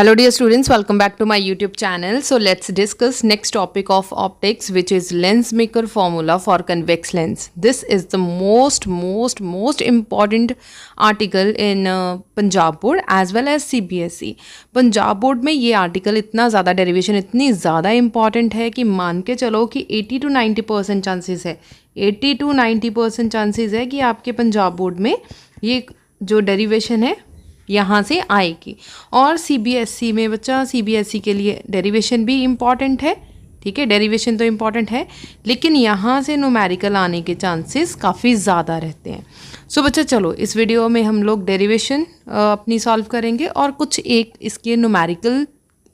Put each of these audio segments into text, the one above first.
Hello dear students, welcome back to my YouTube channel. So let's discuss next topic of optics, which is lens maker formula for convex lens. This is the most important article in Punjab board as well as CBSE. Punjab board में ये article इतना ज़्यादा derivation इतनी ज़्यादा important है कि मान के चलो कि 80 to 90% चांसेस है 80 to 90% चांसेस है कि आपके पंजाब बोर्ड में ये जो डेरिवेशन है यहाँ से आएगी। और CBSE में बच्चा CBSE के लिए डेरिवेशन भी इम्पॉर्टेंट है, ठीक है, डेरिवेशन तो इम्पॉर्टेंट है लेकिन यहाँ से न्यूमेरिकल आने के चांसेस काफ़ी ज़्यादा रहते हैं। सो बच्चा चलो इस वीडियो में हम लोग डेरिवेशन अपनी सॉल्व करेंगे और कुछ एक इसके न्यूमेरिकल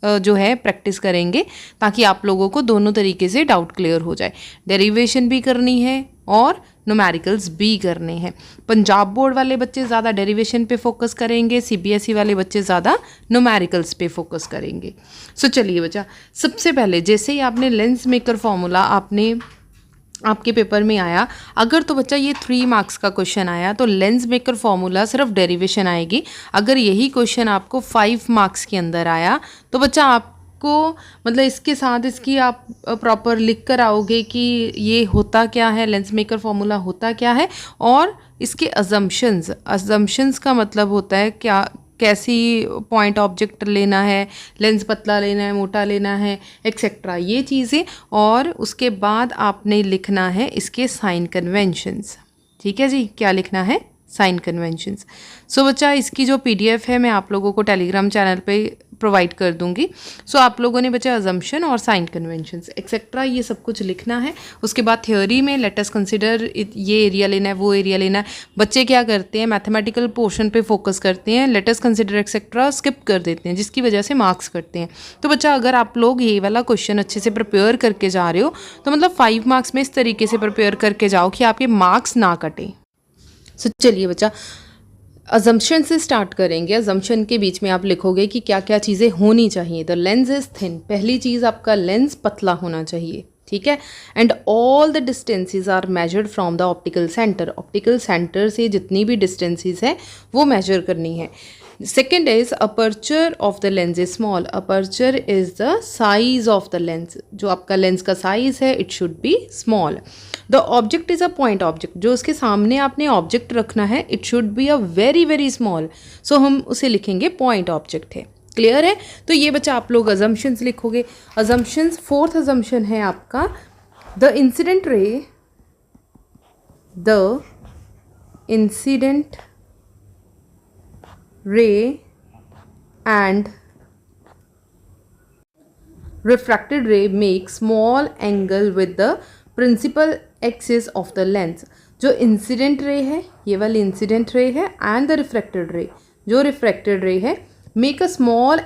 जो है प्रैक्टिस करेंगे ताकि आप लोगों को दोनों तरीके से डाउट क्लियर हो जाए। डेरिवेशन भी करनी है और न्यूमेरिकल्स भी करने हैं। पंजाब बोर्ड वाले बच्चे ज़्यादा डेरिवेशन पे फोकस करेंगे, CBSE वाले बच्चे ज़्यादा न्यूमेरिकल्स पे फोकस करेंगे। सो चलिए बच्चा, सबसे पहले जैसे ही आपने लेंस मेकर फॉर्मूला आपके पेपर में आया, अगर तो बच्चा ये 3 मार्क्स का क्वेश्चन आया तो लेंस मेकर फॉर्मूला सिर्फ डेरिवेशन आएगी। अगर यही क्वेश्चन आपको 5 मार्क्स के अंदर आया तो बच्चा आपको मतलब इसके साथ इसकी आप प्रॉपर लिख कर आओगे कि ये होता क्या है, लेंस मेकर फॉर्मूला होता क्या है और इसके अजम्पशंस का मतलब होता है क्या, कैसी पॉइंट ऑब्जेक्ट लेना है, लेंस पतला लेना है, मोटा लेना है, एक्सेट्रा, ये चीज़ें। और उसके बाद आपने लिखना है इसके साइन कन्वेंशंस। ठीक है जी, क्या लिखना है? Sign conventions. सो बच्चा इसकी जो PDF है मैं आप लोगों को टेलीग्राम चैनल पे प्रोवाइड कर दूंगी। सो आप लोगों ने बच्चा अजम्पशन और साइन कन्वेंशंस एक्सेट्रा ये सब कुछ लिखना है। उसके बाद थ्योरी में लेट अस कंसिडर, ये एरिया लेना है, वो एरिया लेना है। बच्चे क्या करते हैं, मैथमेटिकल पोर्शन पे फोकस करते हैं, let us consider etcetera skip कर देते हैं, जिसकी वजह से मार्क्स कटते हैं। तो बच्चा अगर आप लोग ये वाला क्वेश्चन अच्छे से प्रिपेयर करके जा रहे हो तो मतलब 5 मार्क्स में इस तरीके से प्रिपेयर करके जाओ कि आपके मार्क्स ना कटे। सो चलिए बच्चा अजम्पशन से स्टार्ट करेंगे। अजम्पशन के बीच में आप लिखोगे कि क्या क्या चीज़ें होनी चाहिए। द लेंस इज थिन, पहली चीज़ आपका लेंस पतला होना चाहिए, ठीक है। And all the distances are measured from the optical centre, optical centre से जितनी भी डिस्टेंसेस है वो मेजर करनी है। Second is aperture of the lens is small, aperture is the size of the lens, जो आपका लेंस का साइज है it should be small. The object is a point object, जो उसके सामने आपने ऑब्जेक्ट रखना है it should be a very very small, सो हम उसे लिखेंगे पॉइंट ऑब्जेक्ट है। क्लियर है? तो ये बच्चा आप लोग अजम्पशंस लिखोगे। अजम्पशंस, फोर्थ अजम्पशन है आपका the incident ray and refracted ray make small angle with the principal axis of the lens। जो इंसिडेंट रे है, ये वाली इंसिडेंट रे है, एंड द रिफ्रैक्टेड रे, जो रिफ्रैक्टेड रे है, मेक अ स्मॉल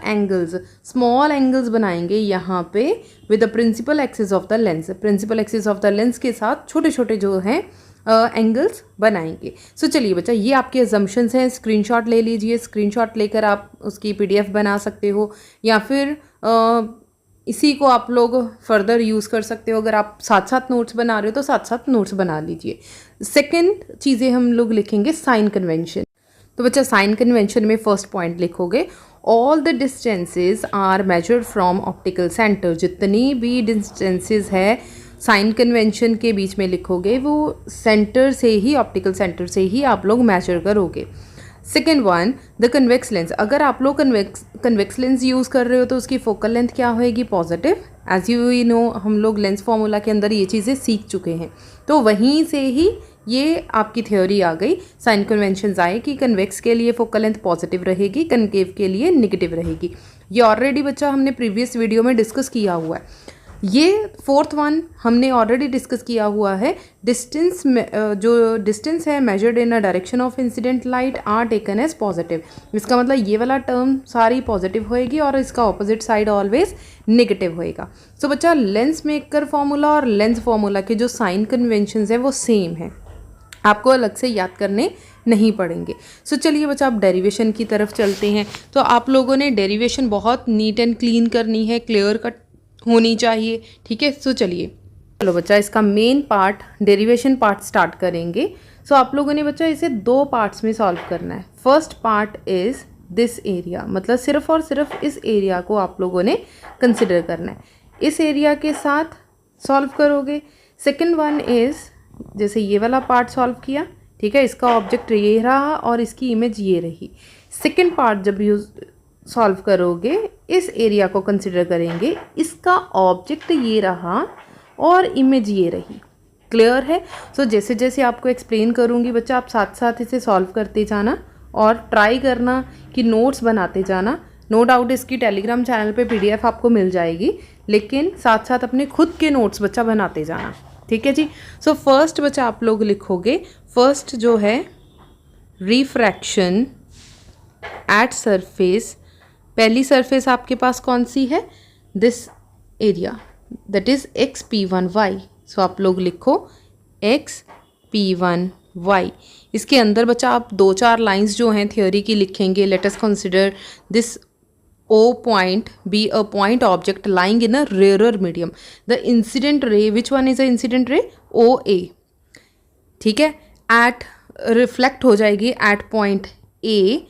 एंगल्स बनाएंगे यहाँ पे with the principal axis of the lens, principal axis of the lens के साथ छोटे छोटे जो हैं एंगल्स बनाएंगे। सो चलिए बच्चा ये आपके अजम्पशंस हैं, स्क्रीनशॉट ले लीजिए। स्क्रीनशॉट लेकर आप उसकी PDF बना सकते हो या फिर इसी को आप लोग फर्दर यूज़ कर सकते हो। अगर आप साथ साथ नोट्स बना रहे हो तो साथ साथ नोट्स बना लीजिए। सेकंड चीज़ें हम लोग लिखेंगे साइन कन्वेंशन। तो बच्चा साइन कन्वेंशन में फर्स्ट पॉइंट लिखोगे all the distances are measured from optical centre, जितनी भी डिस्टेंसेस है साइन कन्वेंशन के बीच में लिखोगे वो सेंटर से ही, ऑप्टिकल सेंटर से ही आप लोग मेजर करोगे। Second one the convex lens, अगर आप लोग कन्वेक्स लेंस यूज़ कर रहे हो तो उसकी फोकल लेंथ क्या होएगी? पॉजिटिव। एज यू नो हम लोग लेंस फॉर्मूला के अंदर ये चीज़ें सीख चुके हैं, तो वहीं से ही ये आपकी थ्योरी आ गई। साइन कन्वेंशंस आए कि कन्वेक्स के लिए फोकल लेंथ पॉजिटिव रहेगी, कनकेव के लिए नेगेटिव रहेगी। ये ऑलरेडी बच्चा हमने प्रीवियस वीडियो में डिस्कस किया हुआ है। ये फोर्थ वन हमने ऑलरेडी डिस्कस किया हुआ है। डिस्टेंस जो डिस्टेंस है measured in a direction of incident light are taken as positive, इसका मतलब ये वाला टर्म सारी पॉजिटिव होएगी और इसका ऑपोजिट साइड ऑलवेज नेगेटिव होएगा। सो बच्चा लेंस मेकर फॉर्मूला और लेंस फॉर्मूला के जो साइन कन्वेंशंस है वो सेम है, आपको अलग से याद करने नहीं पड़ेंगे। सो चलिए बच्चा आप डेरिवेशन की तरफ चलते हैं। तो आप लोगों ने डेरिवेशन बहुत नीट एंड क्लीन करनी है, क्लियर कट होनी चाहिए, ठीक है। सो चलो बच्चा इसका main part derivation part start करेंगे। सो आप लोगों ने बच्चा इसे 2 पार्ट्स में सॉल्व करना है। First part is this area, मतलब सिर्फ और सिर्फ इस एरिया को आप लोगों ने कंसिडर करना है। इस एरिया के साथ सॉल्व करोगे। सेकंड वन इज़, जैसे ये वाला पार्ट सॉल्व किया, ठीक है, इसका ऑब्जेक्ट ये रहा और इसकी इमेज ये रही। सेकंड पार्ट जब यूज सॉल्व करोगे, इस एरिया को कंसिडर करेंगे, इसका ऑब्जेक्ट ये रहा और इमेज ये रही। क्लियर है? सो जैसे जैसे आपको एक्सप्लेन करूँगी बच्चा, आप साथ साथ इसे सॉल्व करते जाना और ट्राई करना कि नोट्स बनाते जाना। नो डाउट इसकी टेलीग्राम चैनल पे PDF आपको मिल जाएगी, लेकिन साथ साथ अपने खुद के नोट्स बच्चा बनाते जाना। ठीक है जी। सो फर्स्ट बच्चा आप लोग लिखोगे, फर्स्ट जो है रिफ्रैक्शन एट सरफेस। पहली सरफेस आपके पास कौन सी है? This area, that is XP1y। सो आप लोग लिखो XP1y। इसके अंदर बच्चा आप 2-4 लाइंस जो हैं थ्योरी की लिखेंगे। Let us consider this O point be a point object lying in a rarer medium. The incident ray, which one is the incident ray? OA. ठीक है, at reflect हो जाएगी at point A,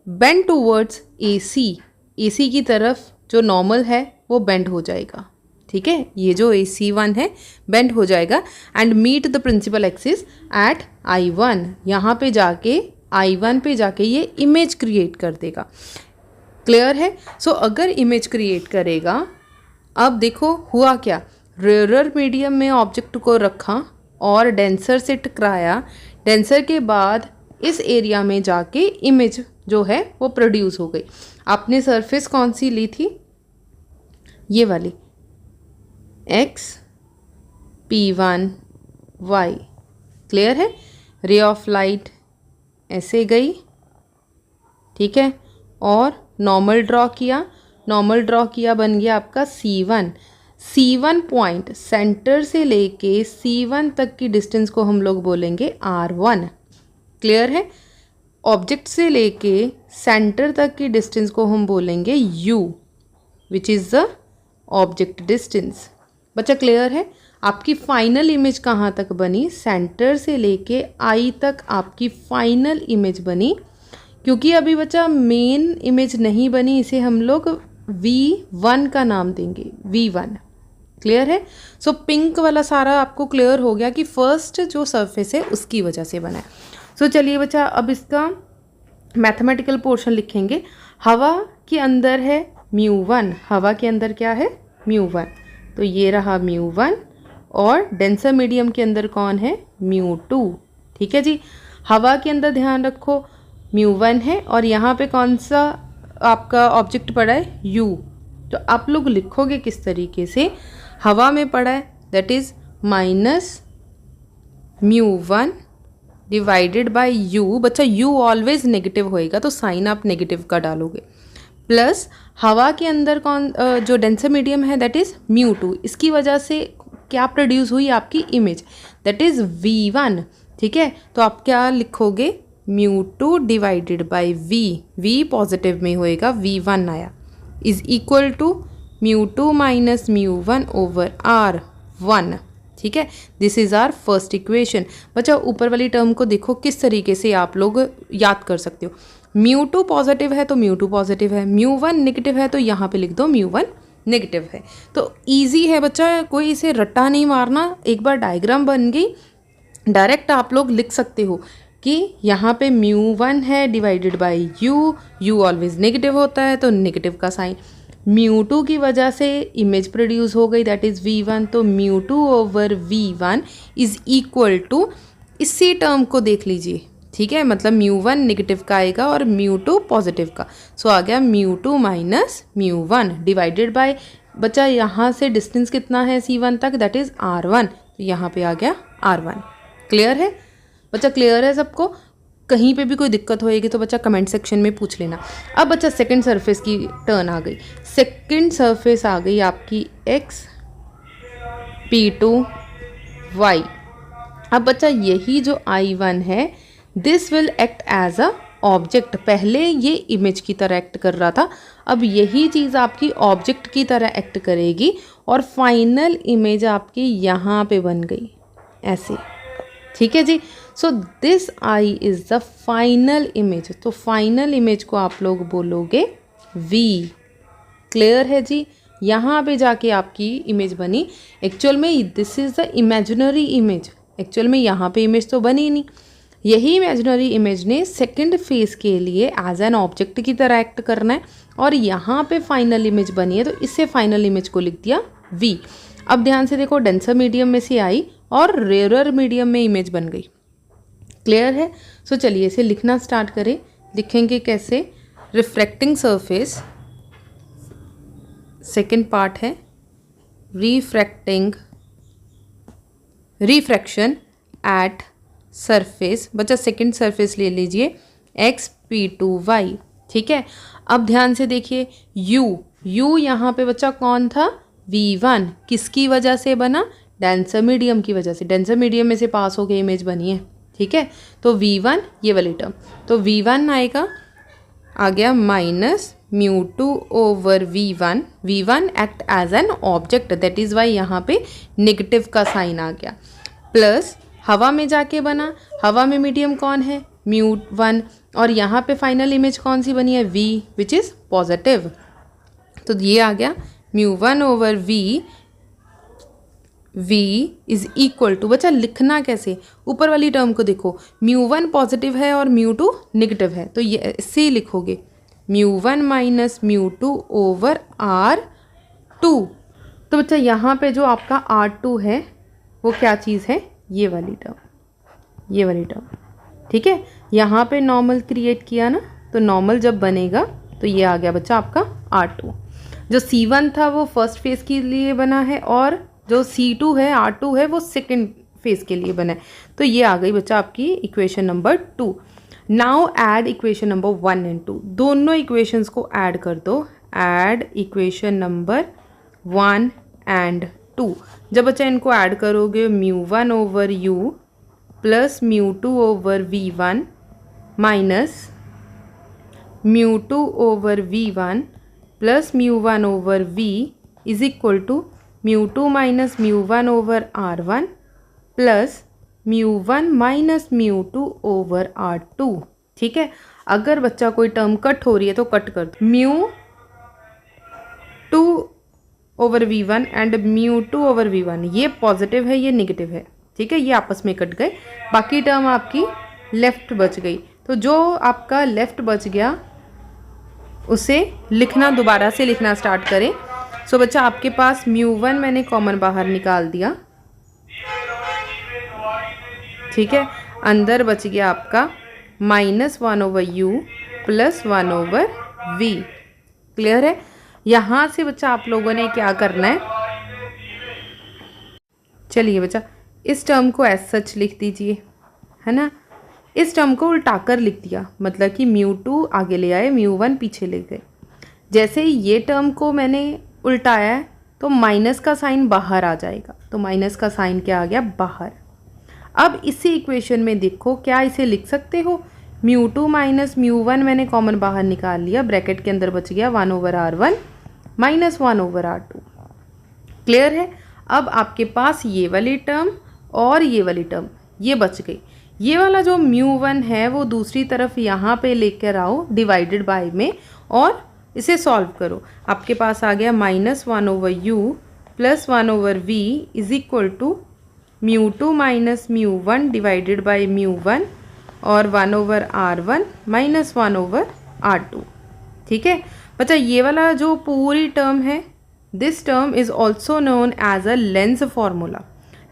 bend towards AC. AC की तरफ जो normal है वो bend हो जाएगा। ठीक है, ये जो AC1 है बेंड हो जाएगा and meet the principal axis at I1। यहाँ पे जाके I1 पे जाके ये इमेज क्रिएट कर देगा। क्लियर है? सो अगर इमेज क्रिएट करेगा, अब देखो हुआ क्या, रेयर मीडियम में ऑब्जेक्ट को रखा और डेंसर से टकराया। डेंसर के बाद इस एरिया में जाके इमेज जो है वो प्रोड्यूस हो गई। आपने सरफेस कौन सी ली थी? ये वाली XP1y। क्लियर है? रे ऑफ लाइट ऐसे गई, ठीक है, और नॉर्मल ड्रॉ किया। नॉर्मल ड्रॉ किया, बन गया आपका C1। C1 पॉइंट सेंटर से लेके C1 तक की डिस्टेंस को हम लोग बोलेंगे R1। क्लियर है? ऑब्जेक्ट से लेके सेंटर तक की डिस्टेंस को हम बोलेंगे U, which is the object distance. बच्चा क्लियर है? आपकी फाइनल इमेज कहाँ तक बनी? सेंटर से लेके I तक आपकी फाइनल इमेज बनी। क्योंकि अभी बच्चा मेन इमेज नहीं बनी, इसे हम लोग V1 का नाम देंगे, V1। क्लियर है? सो पिंक वाला सारा आपको क्लियर हो गया कि फर्स्ट जो सरफेस है उसकी वजह से बना है। सो चलिए बच्चा, अब इसका मैथमेटिकल पोर्शन लिखेंगे। हवा के अंदर है μ1, हवा के अंदर क्या है? μ1। तो ये रहा μ1 और डेंसर मीडियम के अंदर कौन है? μ2। ठीक है जी। हवा के अंदर ध्यान रखो μ1 है और यहाँ पे कौन सा आपका ऑब्जेक्ट पड़ा है? U। तो आप लोग लिखोगे किस तरीके से? हवा में पड़ा है that is -μ1 divided by U। बच्चा U ऑलवेज नेगेटिव होएगा तो साइन आप नेगेटिव का डालोगे, प्लस हवा के अंदर कौन जो डेंसर मीडियम है दैट इज़ μ2। इसकी वजह से क्या प्रोड्यूस हुई? आपकी इमेज, दैट इज़ V1। ठीक है, तो आप क्या लिखोगे? μ2 डिवाइडेड बाई V पॉजिटिव में होएगा, V1 आया, is equal to μ2 minus μ1 over R1। ठीक है, this is our first equation. बच्चा ऊपर वाली टर्म को देखो किस तरीके से आप लोग याद कर सकते हो। μ2 पॉजिटिव है तो μ2 पॉजिटिव है, μ1 नेगेटिव है तो यहाँ पे लिख दो μ1 नेगेटिव है। तो ईजी है बच्चा, कोई इसे रट्टा नहीं मारना। एक बार डायग्राम बन गई, डायरेक्ट आप लोग लिख सकते हो कि यहाँ पे μ1 है divided by U always negative होता है तो नेगेटिव का साइन। μ2 की वजह से इमेज प्रोड्यूस हो गई दैट इज़ V1, तो μ2 over V1 is equal to, इसी टर्म को देख लीजिए। ठीक है, मतलब μ1 नेगेटिव का आएगा और μ2 पॉजिटिव का। सो आ गया μ2 माइनस μ1 डिवाइडेड बाय, बच्चा यहाँ से डिस्टेंस कितना है C1 तक? That is R1। तो यहाँ पे आ गया R1। क्लियर है बच्चा? क्लियर है सबको? कहीं पे भी कोई दिक्कत होएगी तो बच्चा कमेंट सेक्शन में पूछ लेना। अब बच्चा सेकंड सरफेस की टर्न आ गई। सेकंड सरफेस आ गई आपकी XP2y। अब बच्चा यही जो I1 है, this will act as a object. पहले ये इमेज की तरह एक्ट कर रहा था, अब यही चीज़ आपकी ऑब्जेक्ट की तरह एक्ट करेगी और फाइनल इमेज आपकी यहाँ पे बन गई ऐसे। ठीक है जी। So this I is the final image. तो फाइनल इमेज को आप लोग बोलोगे वी। क्लियर है जी। यहाँ पे जाके आपकी इमेज बनी। एक्चुअल में this is the imaginary image. Actual में यहाँ पे इमेज तो बनी नहीं। यही इमेजिनरी इमेज ने सेकंड फेज के लिए एज एन ऑब्जेक्ट की तरह एक्ट करना है और यहाँ पे फाइनल इमेज बनी है, तो इससे फाइनल इमेज को लिख दिया वी। अब ध्यान से देखो, डेंसर मीडियम में से आई और रेयरर मीडियम में इमेज बन गई। क्लियर है। सो चलिए इसे लिखना स्टार्ट करें। लिखेंगे कैसे? रिफ्रैक्टिंग सरफेस, सेकेंड पार्ट है रिफ्रैक्शन एट सरफेस। बच्चा सेकेंड सरफेस ले लीजिए xp2y। ठीक है। अब ध्यान से देखिए, u यहाँ पे बच्चा कौन था? v1। किसकी वजह से बना? डेंसर मीडियम की वजह से। डेंसर मीडियम में से पास हो गई इमेज बनी है। ठीक है। तो v1 ये वाली टर्म, तो v1 आएगा, आ गया minus μ2 over v1। v1 act as an object, that is Y यहाँ पे नेगेटिव का साइन आ गया। प्लस हवा में जाके बना, हवा में मीडियम कौन है? μ1। और यहाँ पे फाइनल इमेज कौन सी बनी है? v, which is positive. तो ये आ गया μ1 over v is equal to, बच्चा लिखना कैसे? ऊपर वाली टर्म को देखो, μ1 पॉजिटिव है और μ2 नेगेटिव है, तो ये ऐसे लिखोगे μ1 माइनस μ2 ओवर r2। तो बच्चा यहाँ पे जो आपका r2 है वो क्या चीज़ है? ये वाली टर्म। ठीक है। यहाँ पे नॉर्मल क्रिएट किया ना, तो नॉर्मल जब बनेगा तो ये आ गया बच्चा आपका r2। जो c1 था वो फर्स्ट फेज के लिए बना है और जो c2 है, r2 है, वो सेकेंड फेज के लिए बना है। तो ये आ गई बच्चा आपकी equation number 2। Now add equation number 1 and 2। दोनों इक्वेशंस को ऐड कर दो। Add equation number 1 and 2। जब बच्चा इनको ऐड करोगे, μ1 over u plus μ2 over v1 minus μ2 over v1 plus μ1 over v is equal to μ2 minus μ1 over r1 plus μ1 minus μ2 over r2। ठीक है। अगर बच्चा कोई टर्म कट हो रही है तो कट कर दो। μ2 over v1 and μ2 over v1, ये पॉजिटिव है, ये नेगेटिव है। ठीक है। ये आपस में कट गए, बाकी टर्म आपकी लेफ्ट बच गई। तो जो आपका लेफ्ट बच गया उसे लिखना, दोबारा से लिखना स्टार्ट करें। सो बच्चा आपके पास μ1 मैंने कॉमन बाहर निकाल दिया। ठीक है। अंदर बच गया आपका -1 over u plus 1 over v। Clear है। यहाँ से बच्चा आप लोगों ने क्या करना है? चलिए बच्चा इस टर्म को एज सच लिख दीजिए, है ना। इस टर्म को उल्टाकर लिख दिया, मतलब कि μ2 आगे ले आए, μ1 पीछे ले गए। जैसे ही ये टर्म को मैंने उल्टाया है तो माइनस का साइन बाहर आ जाएगा, तो माइनस का साइन क्या आ गया? बाहर। अब इसी इक्वेशन में देखो, क्या इसे लिख सकते हो? μ2 माइनस μ1 मैंने कॉमन बाहर निकाल लिया, ब्रैकेट के अंदर बच गया 1 over r1 minus 1 over r2। Clear है। अब आपके पास ये वाली टर्म और ये वाली टर्म ये बच गई। ये वाला जो μ1 है वो दूसरी तरफ यहाँ पे लेकर आओ डिवाइडेड बाय में और इसे सॉल्व करो। आपके पास आ गया -1 over u plus 1 over v is equal to μ2 minus μ1 divided by μ1 और 1 over r1 minus 1 over r2। ठीक है। बच्चा ये वाला जो पूरी टर्म है, this term is also known as a lens formula.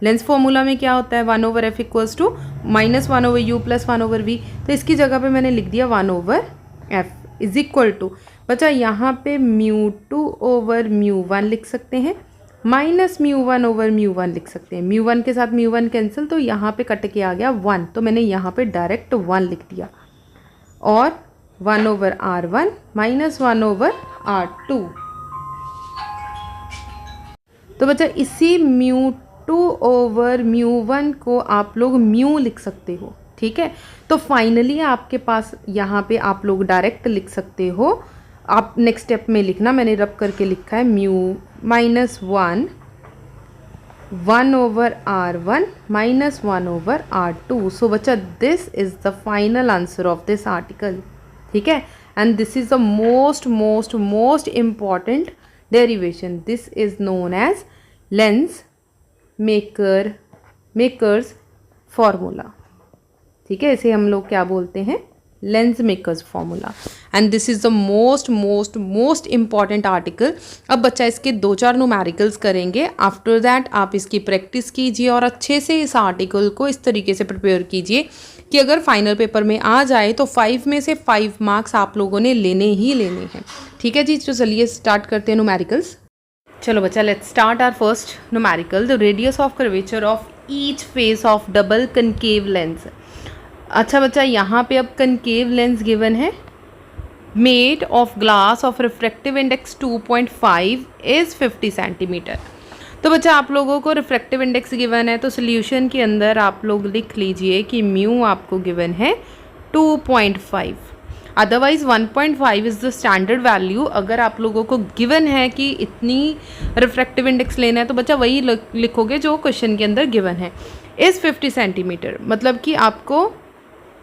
Lens formula में क्या होता है? 1 over F equals to -1 over u plus 1 over v। तो इसकी जगह पे मैंने लिख दिया 1 over F is equal to, बच्चा यहाँ पे μ2 ओवर μ1 लिख सकते हैं, माइनस μ1 ओवर μ1 लिख सकते हैं। μ1 के साथ μ1 कैंसिल, तो यहाँ पे कट के आ गया 1, तो मैंने यहाँ पे डायरेक्ट 1 लिख दिया और 1 over r1 minus 1 over r2। तो बच्चा इसी μ2 ओवर μ1 को आप लोग म्यू लिख सकते हो। ठीक है। तो फाइनली आपके पास यहाँ पे आप लोग डायरेक्ट लिख सकते हो। आप नेक्स्ट स्टेप में लिखना, मैंने रब करके लिखा है μ -1 1/r1 minus 1/r2. सो बच्चा this is the final answer of this article. ठीक है, and this is the most most most important derivation. This is known as lens makers formula. ठीक है, इसे हम लोग क्या बोलते हैं, lens makers formula. And this is the most most most important article. अब बच्चा इसके 2-4 न्यूमेरिकल्स करेंगे. आफ्टर दैट आप इसकी प्रैक्टिस कीजिए और अच्छे से इस आर्टिकल को इस तरीके से प्रिपेयर कीजिए कि अगर फाइनल पेपर में आ जाए तो 5 में से 5 मार्क्स आप लोगों ने लेने ही लेने हैं. ठीक है जी, तो चलिए स्टार्ट करते हैं न्यूमेरिकल्स. चलो बच्चा, let's start our first numerical. The radius of curvature of each face of double concave lens. अच्छा बच्चा, यहाँ पे अब कनकेव लेंस गिवन है, made of glass of refractive index 2.5 is 50 centimetre. तो बच्चा आप लोगों को रिफ्रैक्टिव इंडेक्स गिवन है, तो सोल्यूशन के अंदर आप लोग लिख लीजिए कि म्यू आपको गिवन है 2.5. Otherwise 1.5 is the standard value. अगर आप लोगों को गिवन है कि इतनी रिफ्रैक्टिव इंडेक्स लेना है तो बच्चा वही लिखोगे जो क्वेश्चन के अंदर गिवन है. इज़ 50 सेंटीमीटर मतलब कि आपको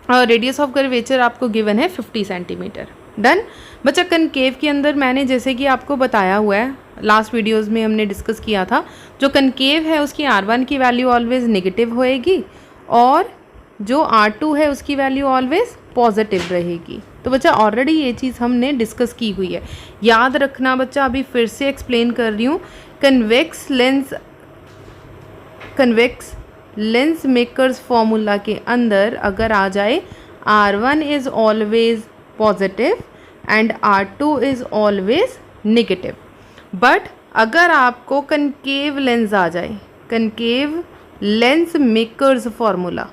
रेडियस ऑफ कर्वेचर आपको गिवन है 50 सेंटीमीटर. डन. बच्चा कनकेव के अंदर मैंने जैसे कि आपको बताया हुआ है, लास्ट वीडियोस में हमने डिस्कस किया था, जो कनकेव है उसकी R1 की वैल्यू ऑलवेज नेगेटिव होएगी और जो R2 है उसकी वैल्यू ऑलवेज पॉजिटिव रहेगी. तो बच्चा ऑलरेडी ये चीज़ हमने डिस्कस की हुई है, याद रखना बच्चा. अभी फिर से एक्सप्लेन कर रही हूँ. कन्वेक्स लेंस मेकर्स फॉर्मूला के अंदर अगर आ जाए R1 is always positive and R2 is always negative. But अगर आपको कनकेव लेंस आ जाए, concave lens makers formula,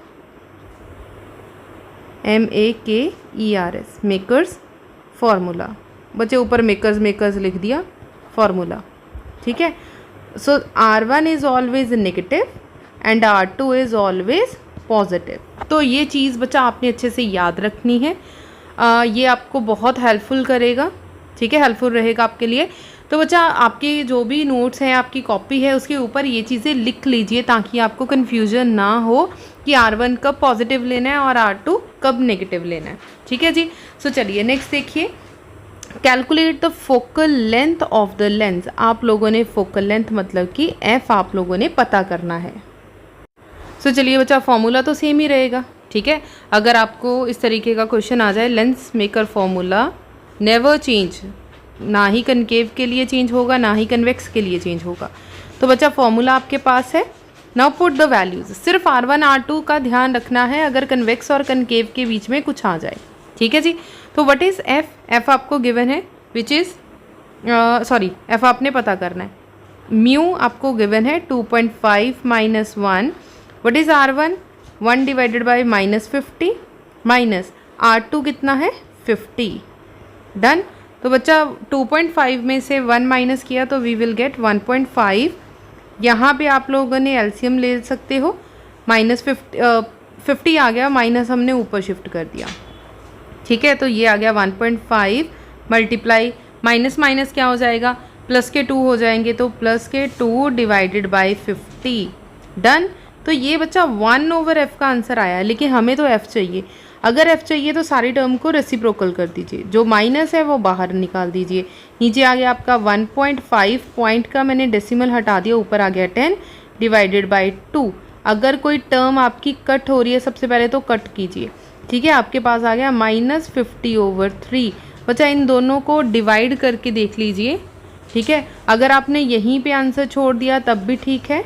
MEKERS makers formula, बच्चे ऊपर मेकर्स लिख दिया फॉर्मूला. ठीक है, सो R1 is always negative and R2 is always positive. तो ये चीज़ बच्चा आपने अच्छे से याद रखनी है. ये आपको बहुत हेल्पफुल करेगा. ठीक है, हेल्पफुल रहेगा आपके लिए. तो बच्चा आपके जो भी नोट्स हैं, आपकी कॉपी है, उसके ऊपर ये चीज़ें लिख लीजिए ताकि आपको कन्फ्यूजन ना हो कि R1 कब पॉजिटिव लेना है और R2 कब नेगेटिव लेना है. ठीक है जी. सो चलिए नेक्स्ट देखिए. Calculate the focal length of the lens. आप लोगों ने फोकल लेंथ मतलब कि F आप लोगों ने पता करना है. सो चलिए बच्चा, फॉर्मूला तो सेम ही रहेगा. ठीक है, अगर आपको इस तरीके का क्वेश्चन आ जाए, lens maker formula never change, ना ही कनकेव के लिए चेंज होगा ना ही कन्वेक्स के लिए चेंज होगा. तो बच्चा फॉर्मूला आपके पास है. Now put the values. सिर्फ R1 R2 का ध्यान रखना है अगर कन्वेक्स और कनकेव के बीच में कुछ आ जाए. ठीक है जी. तो व्हाट इज़ F आपको गिवन है, विच इज़ F आपने पता करना है. म्यू आपको गिवन है 2.5 minus 1. What is R1? 1 divided by -50 minus R2 कितना है 50. डन. तो बच्चा 2.5 में से 1 माइनस किया तो वी विल गेट 1.5. यहाँ पे आप लोगों ने एलसीएम ले सकते हो. -50 आ गया, माइनस हमने ऊपर शिफ्ट कर दिया. ठीक है, तो ये आ गया 1.5 मल्टीप्लाई माइनस माइनस क्या हो जाएगा, प्लस के 2 हो जाएंगे, तो प्लस के 2 डिवाइडेड बाई 50. डन. तो ये बच्चा 1/f का आंसर आया, लेकिन हमें तो f चाहिए. अगर f चाहिए तो सारी टर्म को रेसिप्रोकल कर दीजिए, जो माइनस है वो बाहर निकाल दीजिए. नीचे आ गया आपका 1.5, पॉइंट का मैंने डेसिमल हटा दिया, ऊपर आ गया 10 डिवाइडेड बाई 2. अगर कोई टर्म आपकी कट हो रही है सबसे पहले तो कट कीजिए. ठीक है, आपके पास आ गया -50/3. बच्चा इन दोनों को डिवाइड करके देख लीजिए. ठीक है, अगर आपने यहीं पे आंसर छोड़ दिया तब भी ठीक है,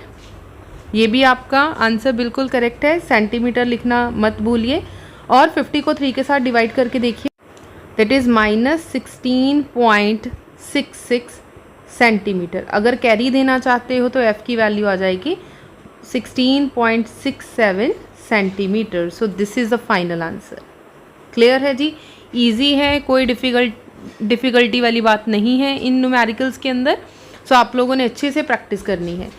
ये भी आपका आंसर बिल्कुल करेक्ट है. सेंटीमीटर लिखना मत भूलिए. और 50 को 3 के साथ डिवाइड करके देखिए, दैट इज़ -16.66 सेंटीमीटर. अगर कैरी देना चाहते हो तो f की वैल्यू आ जाएगी 16.67 centimetre. So this is the final answer. Clear है जी, इजी है, कोई डिफ़िकल्टी वाली बात नहीं है इन न्यूमेरिकल्स के अंदर. सो आप लोगों ने अच्छे से प्रैक्टिस करनी है.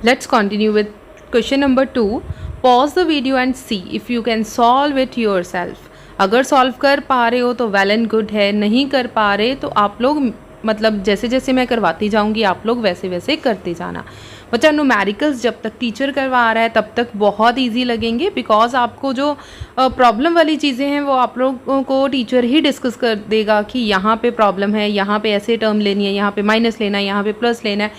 Let's continue with question number 2. Pause the video and C if you can solve it your self. अगर सॉल्व कर पा रहे हो तो वेल एंड गुड है, नहीं कर पा रहे तो आप लोग मतलब जैसे जैसे मैं करवाती जाऊंगी आप लोग वैसे वैसे करते जाना। बच्चा न्यूमेरिकल्स जब तक टीचर करवा रहा है तब तक बहुत इजी लगेंगे, बिकॉज आपको जो प्रॉब्लम वाली चीज़ें हैं वो आप लोगों को टीचर ही डिस्कस कर देगा कि यहाँ पे प्रॉब्लम है, यहाँ पे ऐसे टर्म लेनी है, यहाँ पे माइनस लेना है, यहाँ पे प्लस लेना है।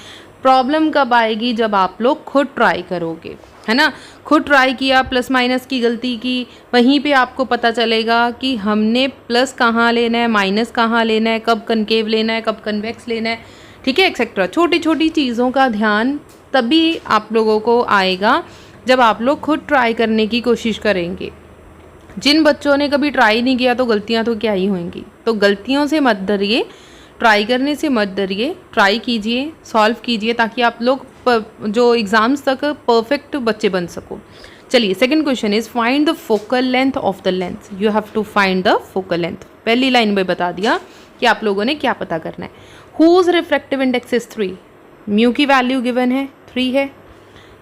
प्रॉब्लम कब आएगी? जब आप लोग खुद ट्राई करोगे, है ना। खुद ट्राई किया, प्लस माइनस की गलती की, वहीं पे आपको पता चलेगा कि हमने प्लस कहाँ लेना है, माइनस कहाँ लेना है, कब कनकेव लेना है, कब कन्वेक्स लेना है, ठीक है, एक्सेट्रा। छोटी छोटी चीज़ों का ध्यान तभी आप लोगों को आएगा जब आप लोग खुद ट्राई करने की कोशिश करेंगे। जिन बच्चों ने कभी ट्राई नहीं किया तो गलतियाँ तो क्या ही होंगी। तो गलतियों से मत डरिए, ट्राई करने से मत डरिए, ट्राई कीजिए, सॉल्व कीजिए, ताकि आप लोग जो एग्ज़ाम्स तक परफेक्ट बच्चे बन सको। चलिए, second question is find the focal length of the lens. You have to find the focal length. पहली लाइन में बता दिया कि आप लोगों ने क्या पता करना है। Whose refractive index is 3। Mu की वैल्यू गिवन है 3 है।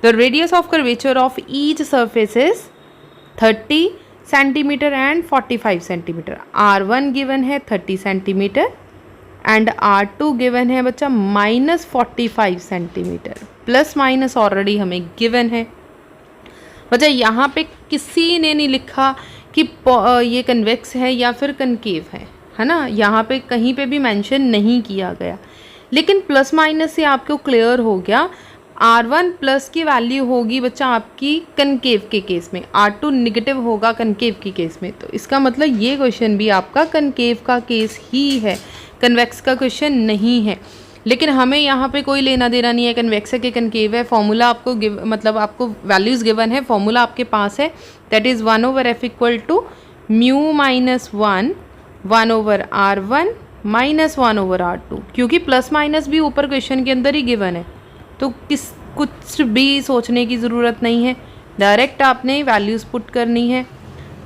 The radius of curvature of each surface is 30 centimetre and 45 centimetre. R1 given है 30 सेंटीमीटर एंड R2 गिवन है बच्चा -45 सेंटीमीटर। प्लस माइनस ऑलरेडी हमें गिवन है बच्चा। यहाँ पे किसी ने नहीं लिखा कि ये कन्वेक्स है या फिर कनकेव है ना। यहाँ पे कहीं पे भी मेंशन नहीं किया गया, लेकिन प्लस माइनस से आपको क्लियर हो गया। R1 प्लस की वैल्यू होगी बच्चा आपकी कनकेव के केस में, R2 निगेटिव होगा कनकेव के केस में। तो इसका मतलब ये क्वेश्चन भी आपका कनकेव का केस ही है, कन्वेक्स का क्वेश्चन नहीं है। लेकिन हमें यहाँ पे कोई लेना देना नहीं है कन्वेक्स है कि कनकेव है। फॉर्मूला आपको मतलब आपको वैल्यूज़ गिवन है, फॉर्मूला आपके पास है, that is 1/f equal to mu -1 1/R1 -1/R2। क्योंकि प्लस माइनस भी ऊपर क्वेश्चन के अंदर ही गिवन है, तो कुछ भी सोचने की ज़रूरत नहीं है, डायरेक्ट आपने वैल्यूज़ पुट करनी है,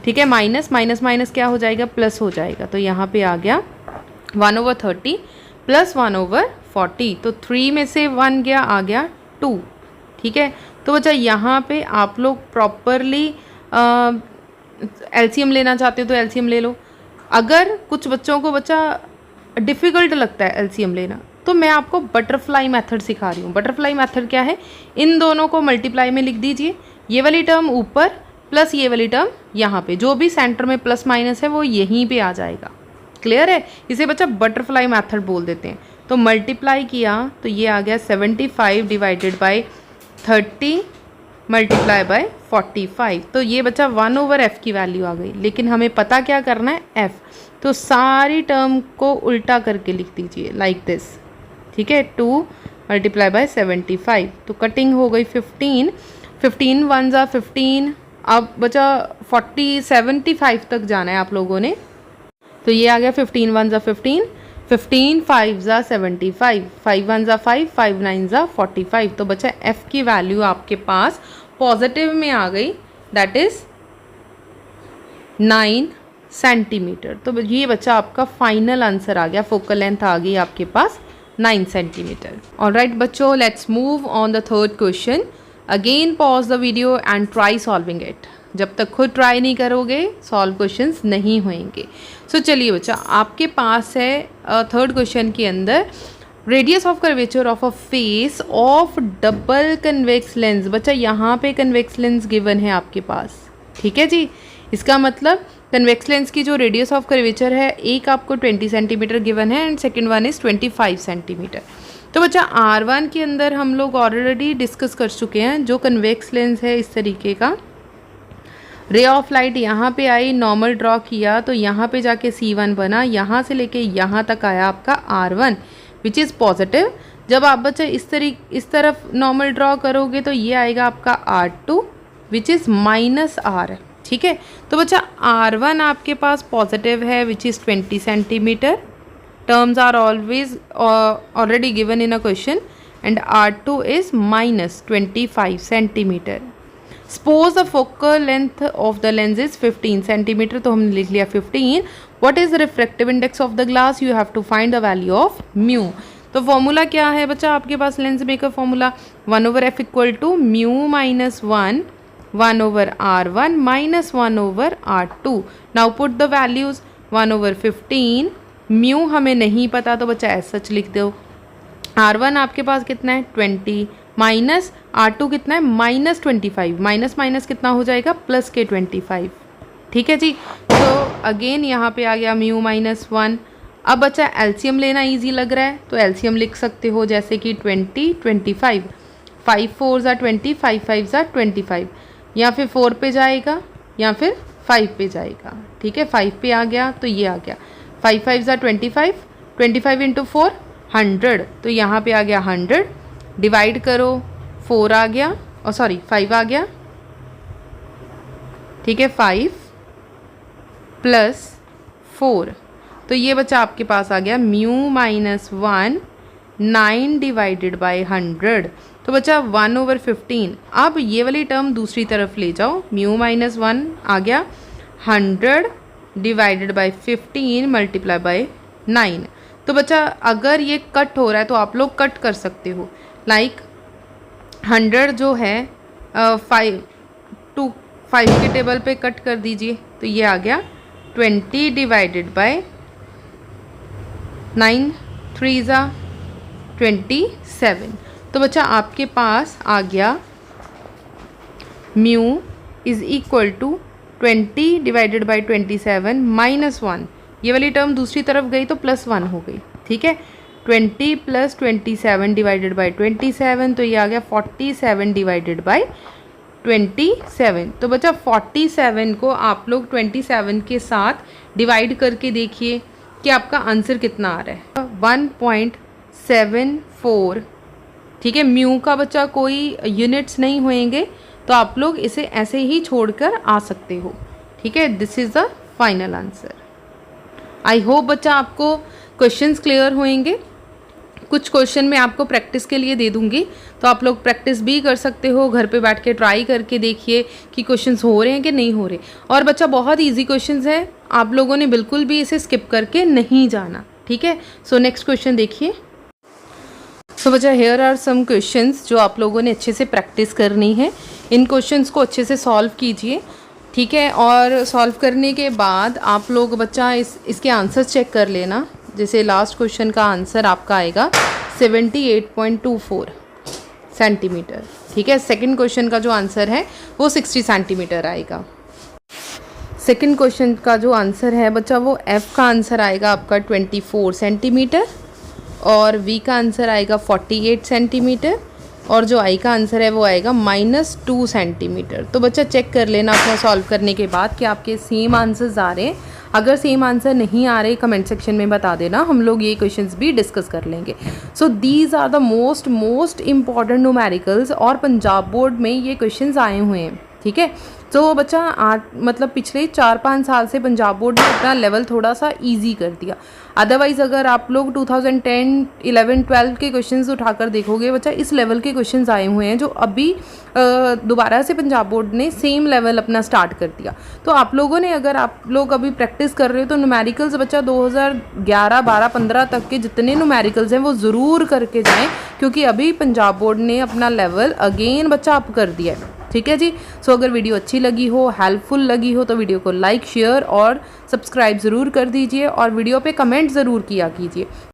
ठीक है। माइनस माइनस माइनस क्या हो जाएगा? प्लस हो जाएगा। तो यहाँ पे आ गया 1/30 प्लस 1/40। तो 3 में से 1 गया, आ गया 2, ठीक है। तो बच्चा यहाँ पे आप लोग प्रॉपरली एलसीएम लेना चाहते हो तो एलसीएम ले लो। अगर कुछ बच्चों को बच्चा डिफ़िकल्ट लगता है एलसीएम लेना, तो मैं आपको बटरफ्लाई मेथड सिखा रही हूँ। बटरफ्लाई मेथड क्या है? इन दोनों को मल्टीप्लाई में लिख दीजिए, ये वाली टर्म ऊपर प्लस ये वाली टर्म यहाँ पे, जो भी सेंटर में प्लस माइनस है वो यहीं पे आ जाएगा। क्लियर है? इसे बच्चा बटरफ्लाई मेथड बोल देते हैं। तो मल्टीप्लाई किया तो ये आ गया 75 डिवाइडेड बाय 30 मल्टीप्लाई बाय 45। तो ये बच्चा 1/f की वैल्यू आ गई। लेकिन हमें पता क्या करना है? f। तो सारी टर्म को उल्टा करके लिख दीजिए लाइक दिस, ठीक है। 2 मल्टीप्लाई बाय 75। तो कटिंग हो गई 15 15 1 ज़ा 15। अब बचा 40 75 तक जाना है आप लोगों ने। तो ये आ गया 15 1 ज़ा 15 15 5 ज़ा 75 5 1 ज़ा 5 5 9 ज़ा 45। तो बचा f की वैल्यू आपके पास पॉजिटिव में आ गई, दैट इज़ 9 सेंटीमीटर। तो ये बच्चा आपका फाइनल आंसर आ गया, फोकल लेंथ आ गई आपके पास 9 सेंटीमीटर। ऑलराइट बच्चों, let's move on the third question. Again pause the video and try solving it. जब तक खुद ट्राई नहीं करोगे सॉल्व क्वेश्चंस नहीं होंगे। सो चलिए बच्चा, आपके पास है थर्ड क्वेश्चन के अंदर radius of curvature of a face of double convex lens. बच्चा यहाँ पे कन्वेक्स लेंस गिवन है आपके पास, ठीक है जी। इसका मतलब कन्वेक्स लेंस की जो रेडियस ऑफ कर्वेचर है, एक आपको 20 सेंटीमीटर गिवन है and second one is 25 centimetre. तो बच्चा R1 के अंदर हम लोग ऑलरेडी डिस्कस कर चुके हैं। जो कन्वेक्स लेंस है इस तरीके का, रे ऑफ लाइट यहाँ पे आई, नॉर्मल ड्रॉ किया तो यहाँ पे जाके C1 बना, यहाँ से लेके यहाँ तक आया आपका R1 विच इज़ पॉजिटिव। जब आप बच्चा इस तरफ नॉर्मल ड्रॉ करोगे तो ये आएगा आपका R2 विच इज़ -R, ठीक है। तो बच्चा R1 आपके पास पॉजिटिव है which is 20 centimetre. Terms are always already given in a question and R2 is -25 centimetre. Suppose the focal length of the lens is 15 centimetre. तो हमने लिख लिया 15। What is the refractive index of the glass? You have to find the value of mu. तो formula क्या है बच्चा आपके पास lens maker formula? 1/f equal to mu -1 1/R1 -1/R2। Now put the values 1/15 mu हमें नहीं पता तो बच्चा ऐसा सच लिख दो। R1 आपके पास कितना है 20 माइनस R2 कितना है -25, माइनस माइनस कितना हो जाएगा प्लस के 25। ठीक है जी। तो अगेन यहाँ पे आ गया म्यू -1। अब बच्चा एलसीएम लेना इजी लग रहा है तो एलसीएम लिख सकते हो जैसे कि 20 25, 5 4 ज़ा 20, 5 5 ज़ा 25, या फिर 4 पे जाएगा या फिर 5 पे जाएगा। ठीक है, 5 पे आ गया तो ये आ गया 5 5 ज़ा 25, 25 इंटू 4 100, तो यहाँ पे आ गया 100, डिवाइड करो 4 आ गया और सॉरी 5 आ गया। ठीक है, 5 प्लस 4, तो ये बच्चा आपके पास आ गया म्यू -1 9 डिवाइडेड बाई 100, तो बच्चा 1/15। अब ये वाली टर्म दूसरी तरफ ले जाओ, म्यू -1 आ गया 100 डिवाइडेड बाई 15 मल्टीप्लाई बाई 9। तो बच्चा अगर ये कट हो रहा है तो आप लोग कट कर सकते हो, लाइक 100 जो है 5 के टेबल पे कट कर दीजिए, तो ये आ गया 20 डिवाइडेड बाय 9 3 ज़ा 27। तो बच्चा आपके पास आ गया mu is equal to 20 divided by 27 -1, ये वाली टर्म दूसरी तरफ गई तो +1 हो गई। ठीक है, 20 प्लस 27 डिवाइडेड बाई 27, तो ये आ गया 47 डिवाइडेड बाई 27। तो बच्चा 47 को आप लोग 27 के साथ डिवाइड करके देखिए कि आपका आंसर कितना आ रहा है, 1.74। ठीक है, म्यू का बच्चा कोई यूनिट्स नहीं होंगे तो आप लोग इसे ऐसे ही छोड़कर आ सकते हो। ठीक है, this is the final answer. I hope बच्चा आपको क्वेश्चंस क्लियर होंगे। कुछ क्वेश्चन मैं आपको प्रैक्टिस के लिए दे दूंगी, तो आप लोग प्रैक्टिस भी कर सकते हो, घर पे बैठ के ट्राई करके देखिए कि क्वेश्चंस हो रहे हैं कि नहीं हो रहे। और बच्चा बहुत इजी क्वेश्चंस है, आप लोगों ने बिल्कुल भी इसे स्किप करके नहीं जाना। ठीक है, सो नेक्स्ट क्वेश्चन देखिए। सो बच्चा हेयर आर सम क्वेश्चंस जो आप लोगों ने अच्छे से प्रैक्टिस करनी है। इन क्वेश्चंस को अच्छे से सॉल्व कीजिए। ठीक है, और सॉल्व करने के बाद आप लोग बच्चा इसके आंसर चेक कर लेना। जैसे लास्ट क्वेश्चन का आंसर आपका आएगा 78.24 सेंटीमीटर। ठीक है, सेकंड क्वेश्चन का जो आंसर है वो 60 सेंटीमीटर आएगा। सेकंड क्वेश्चन का जो आंसर है बच्चा वो एफ का आंसर आएगा आपका 24 सेंटीमीटर, और वी का आंसर आएगा 48 सेंटीमीटर, और जो आई का आंसर है वो आएगा -2 सेंटीमीटर। तो बच्चा चेक कर लेना अपना सॉल्व करने के बाद कि आपके सेम आंसर्स आ रहे हैं। अगर सेम आंसर नहीं आ रहे कमेंट सेक्शन में बता देना, हम लोग ये क्वेश्चंस भी डिस्कस कर लेंगे। So these are the most important numericals, और पंजाब बोर्ड में ये क्वेश्चंस आए हुए हैं। ठीक है, तो बच्चा मतलब पिछले 4-5 साल से पंजाब बोर्ड ने अपना लेवल थोड़ा सा इजी कर दिया। अदरवाइज़ अगर आप लोग 2010, 11, 12 के क्वेश्चंस उठाकर देखोगे बच्चा, इस लेवल के क्वेश्चंस आए हुए हैं जो अभी दोबारा से पंजाब बोर्ड ने सेम लेवल अपना स्टार्ट कर दिया। तो आप लोगों ने, अगर आप लोग अभी प्रैक्टिस कर रहे हो तो न्यूमेरिकल्स बच्चा 2011, 12, 15 तक के जितने न्यूमेरिकल्स हैं वो ज़रूर करके जाएँ, क्योंकि अभी पंजाब बोर्ड ने अपना लेवल अगेन बच्चा अप कर दिया है। ठीक है जी। सो अगर वीडियो अच्छी लगी हो, हेल्पफुल लगी हो, तो वीडियो को लाइक, शेयर और सब्सक्राइब ज़रूर कर दीजिए, और वीडियो पे कमेंट ज़रूर किया कीजिए।